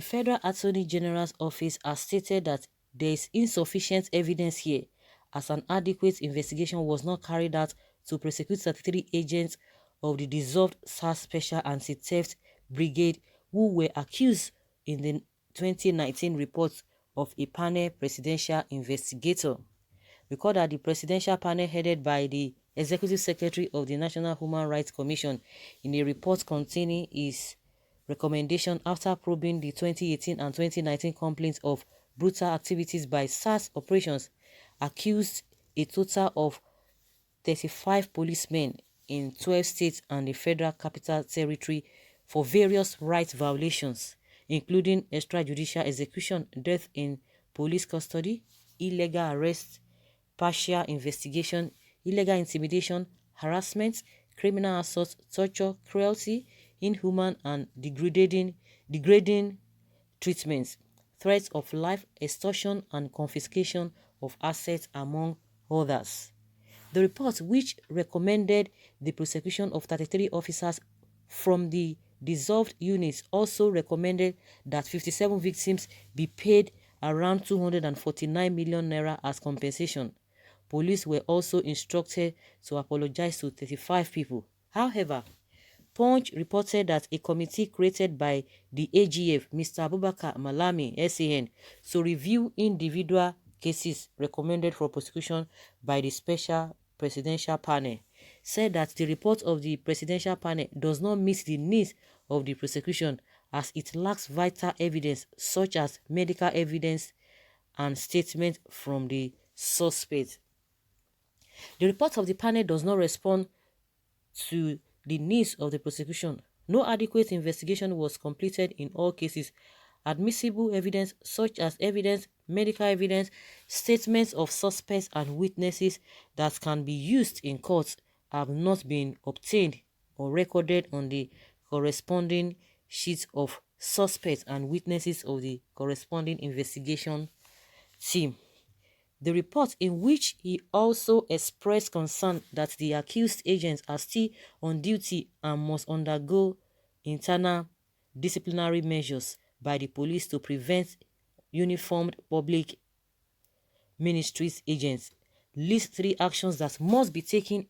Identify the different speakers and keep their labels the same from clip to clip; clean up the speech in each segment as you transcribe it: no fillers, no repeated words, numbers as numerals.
Speaker 1: Federal Attorney General's office has stated that there is insufficient evidence here, as an adequate investigation was not carried out to prosecute 33 agents of the dissolved Sars Special Anti-Theft Brigade who were accused in the 2019 report of a panel presidential investigator. Recall that the presidential panel headed by the Executive Secretary of the National Human Rights Commission in a report containing his recommendation after probing the 2018 and 2019 complaints of brutal activities by Sars operations accused a total of 35 policemen in 12 states and the Federal Capital Territory for various rights violations, including extrajudicial execution, death in police custody, illegal arrest, partial investigation, illegal intimidation, harassment, criminal assault, torture, cruelty, inhuman and degrading treatments, threats of life, extortion and confiscation of assets, among others. The report, which recommended the prosecution of 33 officers from the dissolved units, also recommended that 57 victims be paid around 249 million naira as compensation. Police were also instructed to apologize to 35 people. However, Punch reported that a committee created by the AGF, Mr. Abubakar Malami, SAN, to review individual cases recommended for prosecution by the Special Presidential Panel, said that the report of the Presidential Panel does not meet the needs of the prosecution as it lacks vital evidence such as medical evidence and statements from the suspect. The report of the panel does not respond to the needs of the prosecution. No adequate investigation was completed in all cases. Admissible evidence such as evidence, medical evidence, statements of suspects and witnesses that can be used in court have not been obtained or recorded on the corresponding sheets of suspects and witnesses of the corresponding investigation team. The report, in which he also expressed concern that the accused agents are still on duty and must undergo internal disciplinary measures by the police to prevent uniformed public ministries agents, lists 3 actions that must be taken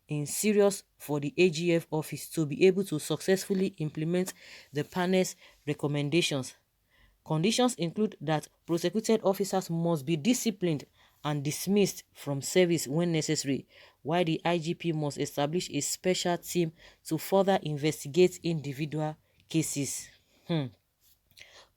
Speaker 1: in serious for the AGF office to be able to successfully implement the panel's recommendations. Conditions include that prosecuted officers must be disciplined and dismissed from service when necessary, while the IGP must establish a special team to further investigate individual cases.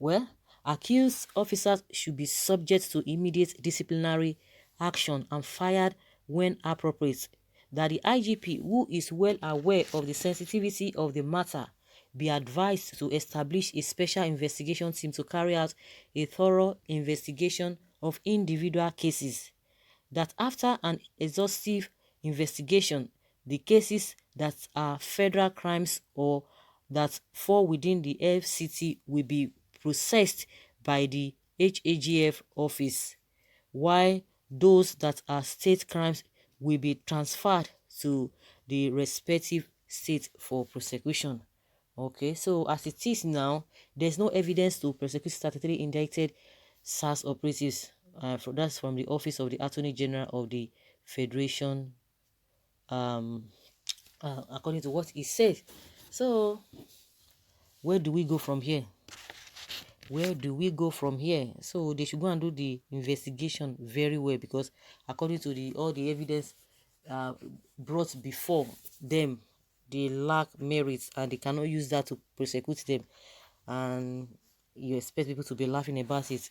Speaker 1: Well, accused officers should be subject to immediate disciplinary action and fired when appropriate. That the IGP, who is well aware of the sensitivity of the matter, be advised to establish a special investigation team to carry out a thorough investigation of individual cases. That after an exhaustive investigation, the cases that are federal crimes or that fall within the FCT will be processed by the HAGF office, while those that are state crimes will be transferred to the respective state for prosecution. Okay, so as it is now, there's no evidence to prosecute 33 indicted Sars operatives. That's from the Office of the Attorney General of the Federation, according to what he said. So, where do we go from here? Where do we go from here? So they should go and do the investigation very well, because according to all the evidence brought before them, they lack merit and they cannot use that to prosecute them, and you expect people to be laughing about it.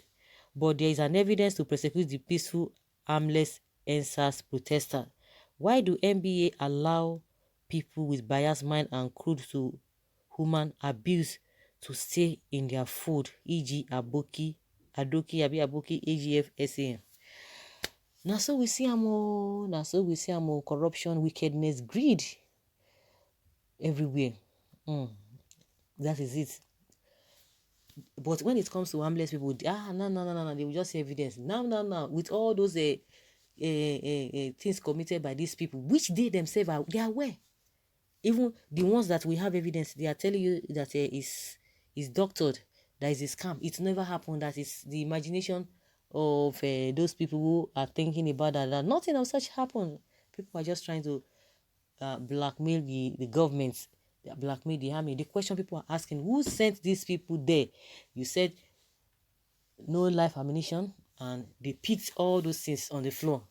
Speaker 1: But there is an evidence to prosecute the peaceful, harmless NSAS protester. Why do NBA allow people with biased mind and crude to human abuse to stay in their food, e.g. Adoki, AGF, SAM? Now so we see corruption, wickedness, greed everywhere. That is it. But when it comes to harmless people, no, they will just say evidence. Now, with all those things committed by these people, which they themselves they are aware. Even the ones that we have evidence, they are telling you that is doctored. that is a scam. It never happened. That is the imagination of those people who are thinking about that nothing of such happened. People are just trying to blackmail the government, blackmail the army. The question people are asking, who sent these people there? You said no life ammunition, and they picked all those things on the floor.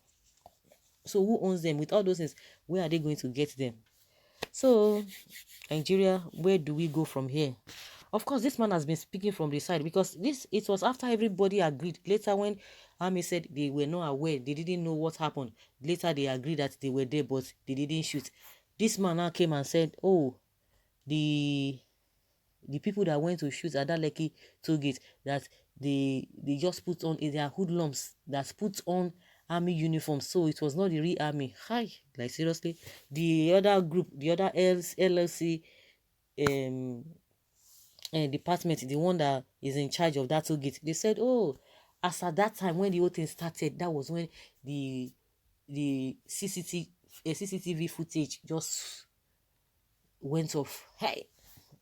Speaker 1: So who owns them? With all those things, where are they going to get them? So, Nigeria, where do we go from here? Of course, this man has been speaking from the side, because it was after everybody agreed. Later, when army said they were not aware, they didn't know what happened. Later, they agreed that they were there, but they didn't shoot. This man now came and said, oh, the people that went to shoot at that Lekki toll gate, that they just put on, they are hoodlums that put on army uniforms, so it was not the real army. Hi, like seriously. The other group, the other LLC department, the one that is in charge of that toll gate, they said, oh, as at that time when the whole thing started, that was when the CCTV footage just went off. Hey,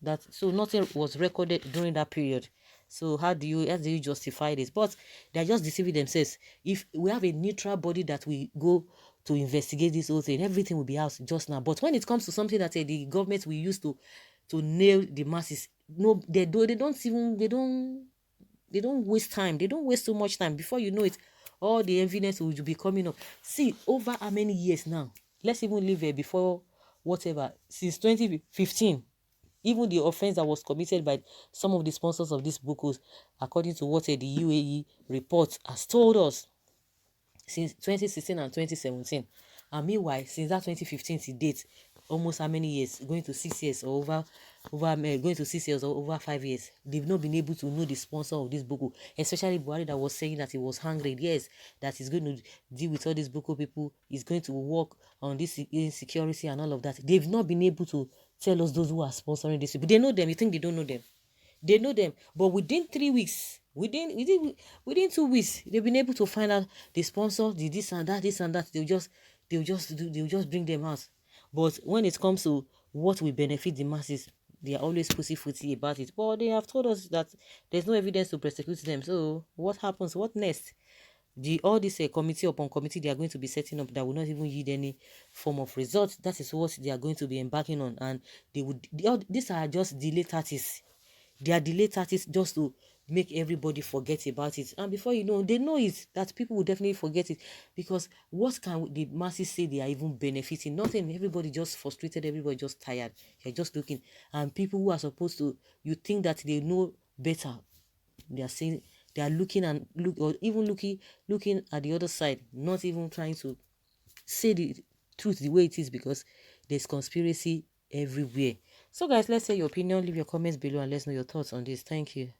Speaker 1: that, so nothing was recorded during that period. So how do you justify this? But they're just deceiving themselves. If we have a neutral body that we go to investigate this whole thing, everything will be out just now. But when it comes to something that the government we use to nail the masses, no, they don't waste time. They don't waste so much time. Before you know it, all the evidence will be coming up. See, over how many years now? Let's even leave it before whatever. Since 2015, even the offense that was committed by some of the sponsors of these books, according to what the UAE report has told us, since 2016 and 2017. And meanwhile, since that 2015 to date, almost how many years? Going to 6 years, or going to 6 years, or over 5 years. They've not been able to know the sponsor of this book, especially Buhari, that was saying that he was hungry. Yes, that he's going to deal with all these book people. He's going to work on this insecurity and all of that. They've not been able to tell us those who are sponsoring this people. They know them. You think they don't know them? They know them, but within 3 weeks, within 2 weeks, they've been able to find out the sponsor, the this and that. They'll just bring them out. But when it comes to what will benefit the masses, they are always pussyfooty about it. But they have told us that there's no evidence to prosecute them. So what happens? What next? All this committee upon committee they are going to be setting up that will not even yield any form of result. That is what they are going to be embarking on, and these are just delay tactics. They are delay tactics just to make everybody forget about it. And before you know, they know it, that people will definitely forget it. Because what can the masses say they are even benefiting? Nothing. Everybody just frustrated. Everybody just tired. You're just looking. And people who are supposed to, you think that they know better, they are saying, they are looking and or even looking at the other side, not even trying to say the truth the way it is, because there's conspiracy everywhere. So guys, let's say your opinion, leave your comments below, and let's know your thoughts on this. Thank you.